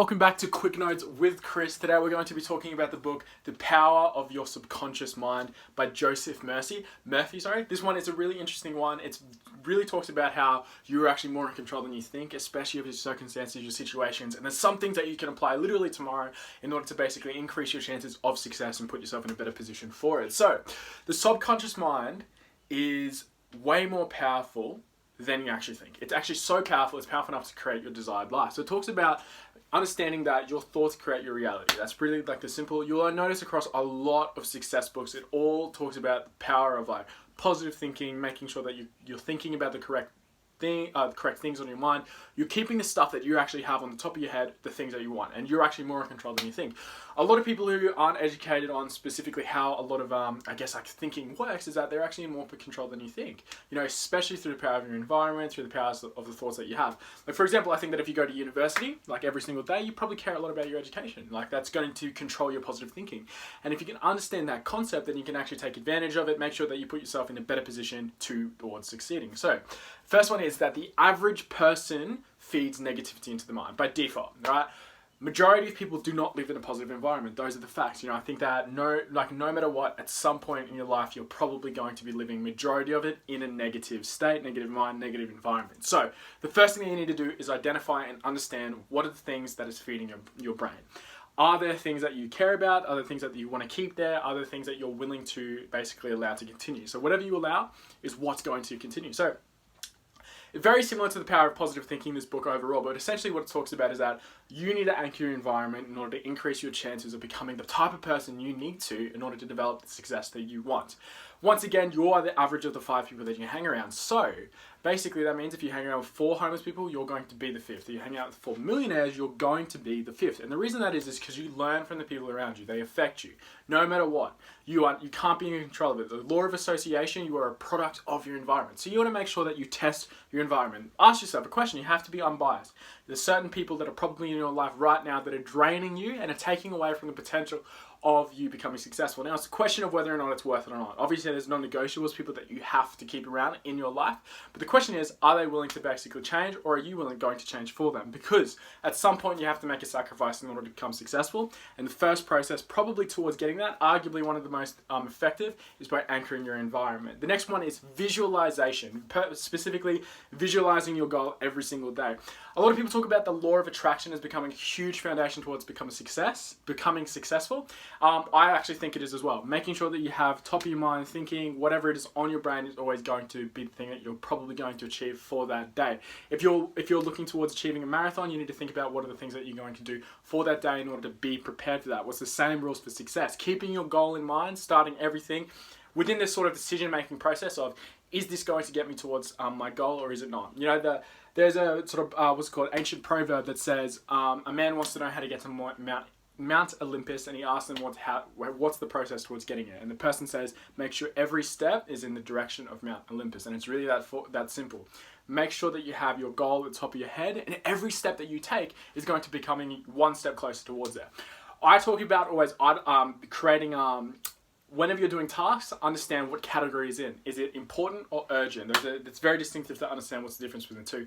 Welcome back to Quick Notes with Chris. Today we're going to be talking about the book The Power of Your Subconscious Mind by Joseph Murphy. This one is a really interesting one. It really talks about how you're actually more in control than you think, especially of your circumstances, your situations, and there's some things that you can apply literally tomorrow in order to basically increase your chances of success and put yourself in a better position for it. So, the subconscious mind is way more powerful than you actually think. It's actually so powerful, it's powerful enough to create your desired life. So it talks about understanding that your thoughts create your reality. That's really like the simple. You'll notice across a lot of success books, it all talks about the power of like positive thinking, making sure that you're thinking about the correct things on your mind. You're keeping the stuff that you actually have on the top of your head, the things that you want, and you're actually more in control than you think. A lot of people who aren't educated on specifically how a lot of thinking works is that they're actually in more control than you think. You know, especially through the power of your environment, through the powers of the thoughts that you have. Like for example, I think that if you go to university, like every single day, you probably care a lot about your education. Like that's going to control your positive thinking. And if you can understand that concept, then you can actually take advantage of it, make sure that you put yourself in a better position towards succeeding. So, first one is that the average person feeds negativity into the mind by default, right? Majority of people do not live in a positive environment. Those are the facts. You know, I think that no matter what, at some point in your life, you're probably going to be living majority of it in a negative state, negative mind, negative environment. So the first thing that you need to do is identify and understand what are the things that is feeding your brain. Are there things that you care about? Are there things that you want to keep there? Are there things that you're willing to basically allow to continue? So whatever you allow is what's going to continue. So very similar to The Power of Positive Thinking, this book overall, but essentially what it talks about is that you need to anchor your environment in order to increase your chances of becoming the type of person you need to in order to develop the success that you want. Once again, you are the average of the 5 people that you hang around. So basically that means if you hang around with 4 homeless people, you're going to be the 5th. If you hang out with 4 millionaires, you're going to be the 5th. And the reason that is because you learn from the people around you. They affect you. No matter what. You can't be in control of it. The law of association, you are a product of your environment. So you want to make sure that you test your environment. Ask yourself a question. You have to be unbiased. There's certain people that are probably in your life right now that are draining you and are taking away from the potential of you becoming successful. Now, it's a question of whether or not it's worth it or not. Obviously, there's non-negotiables, people that you have to keep around in your life. But the question is, are they willing to basically change, or are you going to change for them? Because at some point, you have to make a sacrifice in order to become successful. And the first process, probably towards getting that, arguably one of the most effective, is by anchoring your environment. The next one is visualization, specifically visualizing your goal every single day. A lot of people talk about the law of attraction as becoming a huge foundation towards becoming successful. I actually think it is as well. Making sure that you have top of your mind thinking, whatever it is on your brain is always going to be the thing that you're probably going to achieve for that day. If you're looking towards achieving a marathon, you need to think about what are the things that you're going to do for that day in order to be prepared for that. What's the same rules for success? Keeping your goal in mind, starting everything within this sort of decision-making process of, is this going to get me towards my goal or is it not? You know, there's a sort of, what's called ancient proverb that says, a man wants to know how to get to Mount Olympus, and he asks them what's the process towards getting it, and the person says, make sure every step is in the direction of Mount Olympus. And it's really that simple. Make sure that you have your goal at the top of your head, and every step that you take is going to be coming one step closer towards it. I talk about always creating whenever you're doing tasks, understand what category is in. Is it important or urgent? It's very distinctive to understand what's the difference between the two.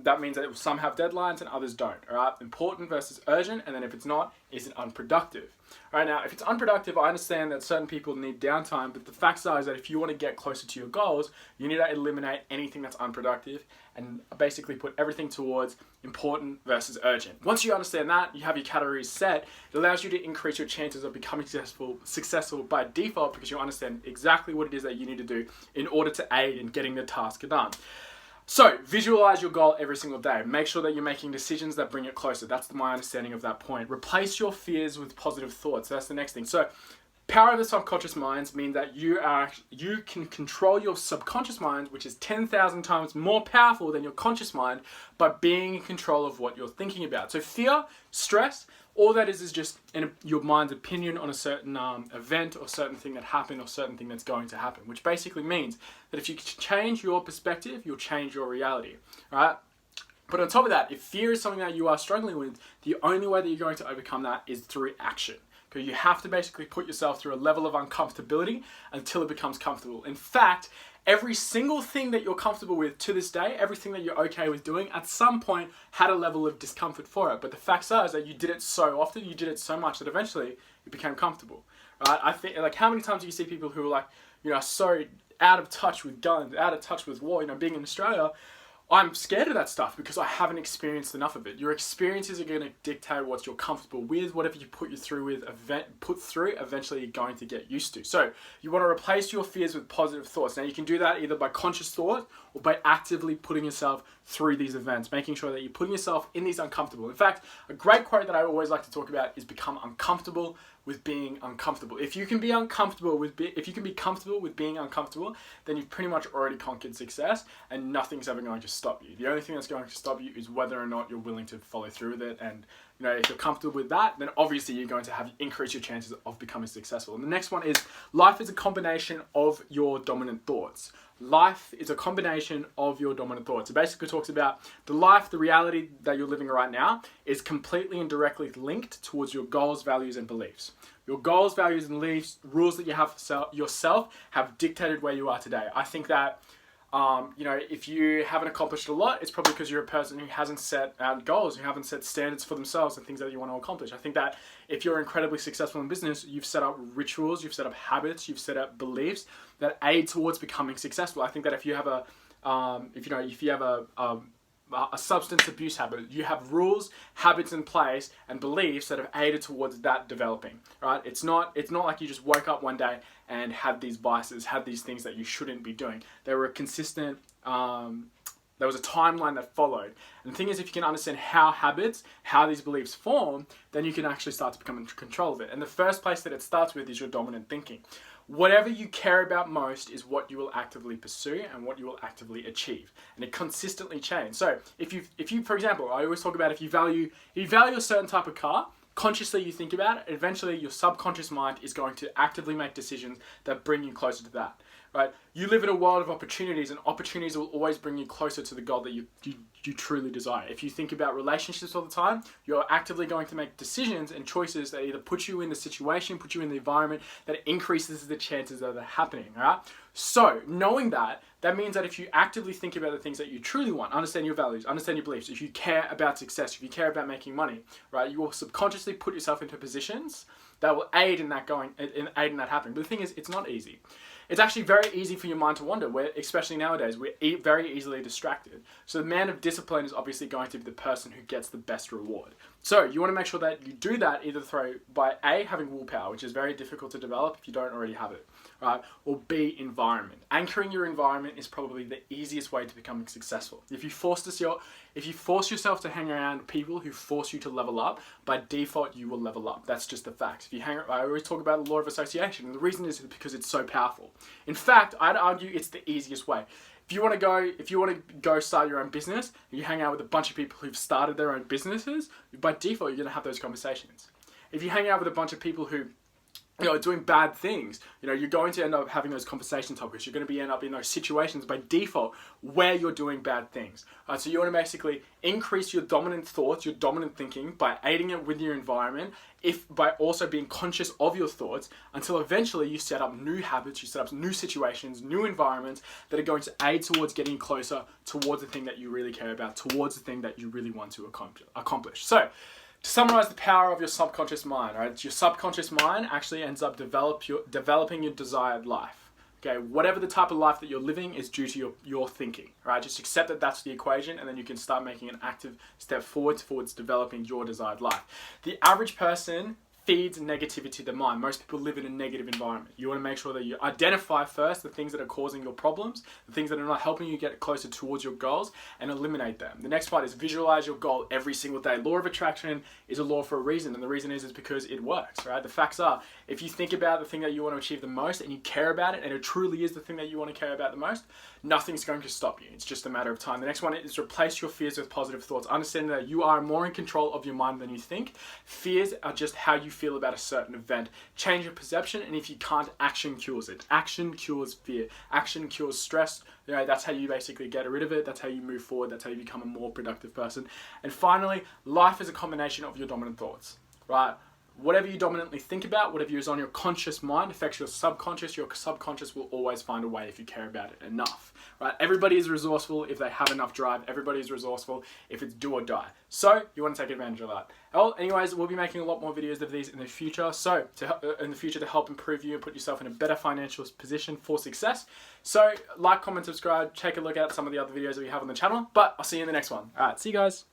That means that some have deadlines and others don't. All right, important versus urgent, and then if it's not, is it unproductive? All right, now if it's unproductive, I understand that certain people need downtime, but the fact is that if you want to get closer to your goals, you need to eliminate anything that's unproductive and basically put everything towards important versus urgent. Once you understand that, you have your categories set, it allows you to increase your chances of becoming successful by default because you understand exactly what it is that you need to do in order to aid in getting the task done. So, visualize your goal every single day. Make sure that you're making decisions that bring it closer. That's my understanding of that point. Replace your fears with positive thoughts. That's the next thing. So, power of the subconscious minds mean that you can control your subconscious mind, which is 10,000 times more powerful than your conscious mind, by being in control of what you're thinking about. So fear, stress, all that is just your mind's opinion on a certain event or certain thing that happened or certain thing that's going to happen, which basically means that if you change your perspective, you'll change your reality, right? But on top of that, if fear is something that you are struggling with, the only way that you're going to overcome that is through action. Okay, you have to basically put yourself through a level of uncomfortability until it becomes comfortable. In fact, every single thing that you're comfortable with to this day, everything that you're okay with doing, at some point had a level of discomfort for it. But the facts are is that you did it so often, you did it so much that eventually it became comfortable. Right? I think, like, how many times do you see people who are like, so out of touch with guns, out of touch with war, being in Australia, I'm scared of that stuff because I haven't experienced enough of it. Your experiences are going to dictate what you're comfortable with. Whatever you put through, eventually you're going to get used to. So you want to replace your fears with positive thoughts. Now you can do that either by conscious thought or by actively putting yourself through these events, making sure that you're putting yourself in these uncomfortable. In fact, a great quote that I always like to talk about is become uncomfortable with being uncomfortable. If you can be comfortable with being uncomfortable, then you've pretty much already conquered success, and nothing's ever going to stop you. The only thing that's going to stop you is whether or not you're willing to follow through with it. And if you're comfortable with that, then obviously you're going to increase your chances of becoming successful. And the next one is life is a combination of your dominant thoughts. Life is a combination of your dominant thoughts. It basically talks about the reality that you're living right now is completely and directly linked towards your goals, values, and beliefs. Your goals, values, and beliefs, rules that you have for yourself have dictated where you are today. I think that if you haven't accomplished a lot, it's probably because you're a person who hasn't set out goals, who haven't set standards for themselves and things that you want to accomplish. I think that if you're incredibly successful in business, you've set up rituals, you've set up habits, you've set up beliefs that aid towards becoming successful. I think that if you have a substance abuse habit, you have rules, habits in place, and beliefs that have aided towards that developing. Right? It's not like you just woke up one day and had these biases, had these things that you shouldn't be doing. There were consistent. There was a timeline that followed. And the thing is, if you can understand how these beliefs form, then you can actually start to become in control of it. And the first place that it starts with is your dominant thinking. Whatever you care about most is what you will actively pursue and what you will actively achieve. And it consistently changes. So if you, for example, I always talk about if you value a certain type of car, consciously you think about it, eventually your subconscious mind is going to actively make decisions that bring you closer to that. Right? You live in a world of opportunities, and opportunities will always bring you closer to the goal that you truly desire. If you think about relationships all the time, you're actively going to make decisions and choices that either put you in the situation, put you in the environment that increases the chances of that happening. All right? So knowing that means that if you actively think about the things that you truly want, understand your values, understand your beliefs, if you care about success, if you care about making money, right, you will subconsciously put yourself into positions that will aid in that happening. But the thing is, it's not easy. It's actually very easy for your mind to wander, especially nowadays, we're very easily distracted. So the man of discipline is obviously going to be the person who gets the best reward. So you want to make sure that you do that either by A, having willpower, which is very difficult to develop if you don't already have it, right? Or B, environment. Anchoring your environment is probably the easiest way to becoming successful. If you force yourself to hang around people who force you to level up, by default you will level up. That's just the facts. I always talk about the law of association, and the reason is because it's so powerful. In fact, I'd argue it's the easiest way. If you want to go start your own business, you hang out with a bunch of people who've started their own businesses, by default you're going to have those conversations. If you hang out with a bunch of people who doing bad things, you're going to end up having those conversation topics. You're going to end up in those situations by default where you're doing bad things. So you want to basically increase your dominant thoughts, your dominant thinking by aiding it with your environment, by also being conscious of your thoughts, until eventually you set up new habits, you set up new situations, new environments that are going to aid towards getting closer towards the thing that you really care about, towards the thing that you really want to accomplish. So, to summarize the power of your subconscious mind, right? Your subconscious mind actually ends up developing your desired life. Okay, whatever the type of life that you're living is due to your thinking, right? Just accept that that's the equation, and then you can start making an active step forward towards developing your desired life. The average person feeds negativity to the mind. Most people live in a negative environment. You want to make sure that you identify first the things that are causing your problems, the things that are not helping you get closer towards your goals, and eliminate them. The next part is visualize your goal every single day. Law of attraction is a law for a reason, and the reason is because it works, right? The facts are, if you think about the thing that you want to achieve the most and you care about it, and it truly is the thing that you want to care about the most, nothing's going to stop you. It's just a matter of time. The next one is replace your fears with positive thoughts. Understand that you are more in control of your mind than you think. Fears are just how you feel about a certain event. Change your perception, and if you can't, action cures it. Action cures fear. Action cures stress. That's how you basically get rid of it. That's how you move forward. That's how you become a more productive person. And finally, life is a combination of your dominant thoughts, right? whatever you dominantly think about, whatever is on your conscious mind affects your subconscious. Your subconscious will always find a way if you care about it enough, right? Everybody is resourceful if they have enough drive. Everybody is resourceful if it's do or die. So you want to take advantage of that. Well, anyways, we'll be making a lot more videos of these in the future. So in the future to help improve you and put yourself in a better financial position for success. So like, comment, subscribe, take a look at some of the other videos that we have on the channel, but I'll see you in the next one. All right, see you guys.